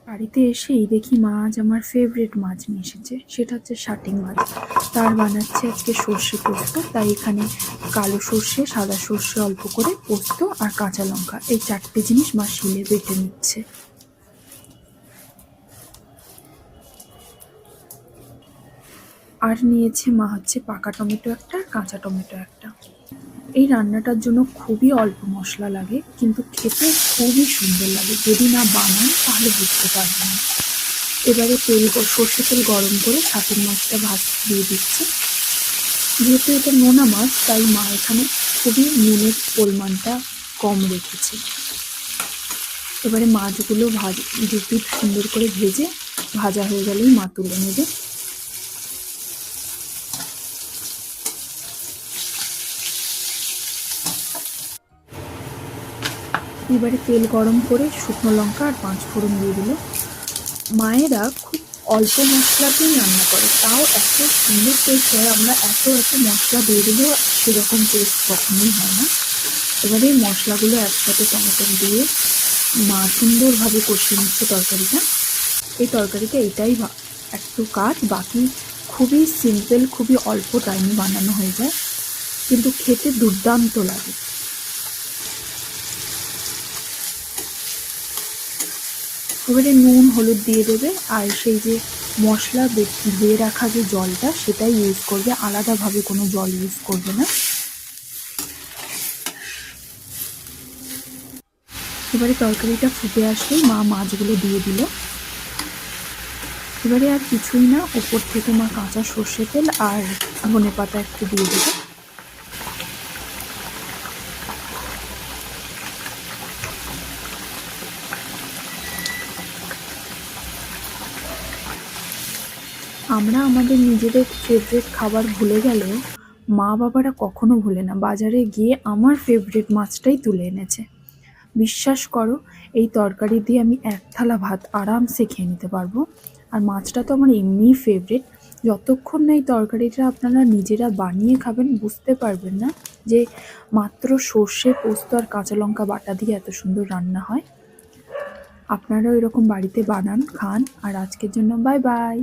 বাড়িতে এসেই দেখি মা আজ আমার ফেভারিট মাছ নিয়ে এসেছে, সেটা হচ্ছে শাটিং মাছ। তার বানাচ্ছে আজকে সর্ষে পোস্ত। তাই এখানে কালো সর্ষে, সাদা সর্ষে অল্প করে, পোস্ত আর কাঁচা লঙ্কা, এই 4টে জিনিস মা শিলে বেটে নিচ্ছে। আর নিয়েছে মা হচ্ছে পাকা টমেটো একটা আর কাঁচা টমেটো একটা। এই রান্নাটার জন্য খুবই অল্প মশলা লাগে, কিন্তু খেতে খুবই সুন্দর লাগে। যদি না বানান তাহলে বুঝতে পারবেন না। এবারে সর্ষে তেল গরম করে শাটিং মাছটা দিয়ে দিচ্ছে। যেহেতু এটা নোনা মাছ, তাই মা এখানে খুবই নুনের পরিমাণটা কম রেখেছে। এবারে মাছগুলো দুটি সুন্দর করে ভেজে ভাজা হয়ে গেলেই মা তুলে নেবে। এবারে তেল গরম করে শুকনো লঙ্কা আর 5 ফোড়ন দিয়ে দিল। মায়েরা খুব অল্প মশলাতেই রান্না করে, তাও এত সুন্দর টেস্ট হয়। আমরা এত মশলা দিয়ে দিলেও সেরকম টেস্ট কখনোই হয় না। এবারে মশলাগুলো একসাথে টমেটো দিয়ে মা সুন্দরভাবে কষিয়ে নিচ্ছে তরকারিটা। এই তরকারিটা এটাই একটু কাজ, বাকি খুবই সিম্পল, খুবই অল্প টাইমে বানানো হয়ে যায়, কিন্তু খেতে দুর্দান্ত লাগে। এবারে নুন হলুদ দিয়ে দেবে, আর সেই যে মশলা ধুয়ে রাখা যে জলটা সেটাই ইউজ করবে, আলাদাভাবে কোনো জল ইউজ করবে না। এবারে তরকারিটা ফুটে আসলেই মা মাছগুলো দিয়ে দিল। এবারে আর কিছুই না, ওপর থেকে মা কাঁচা সর্ষে তেল আর ধনেপাতা একটু দিয়ে দেবে। আমরা আমাদের নিজেদের ফেভারিট খাবার ভুলে গেলেও মা বাবারা কখনো ভুলে না। বাজারে গিয়ে আমার ফেভারিট মাছটাই তুলে এনেছে। বিশ্বাস করো, এই তরকারি দিয়ে আমি 1 থালা ভাত আরামসে খেয়ে নিতে পারবো। আর মাছটা তো আমার এমনিই ফেভারিট। যতক্ষণ না এই তরকারিটা আপনারা নিজেরা বানিয়ে খাবেন, বুঝতে পারবেন না যে মাত্র সর্ষে, পোস্ত আর কাঁচা লঙ্কা বাটা দিয়ে এত সুন্দর রান্না হয়। আপনারাও এরকম বাড়িতে বানান, খান। আর আজকের জন্য বাই বাই।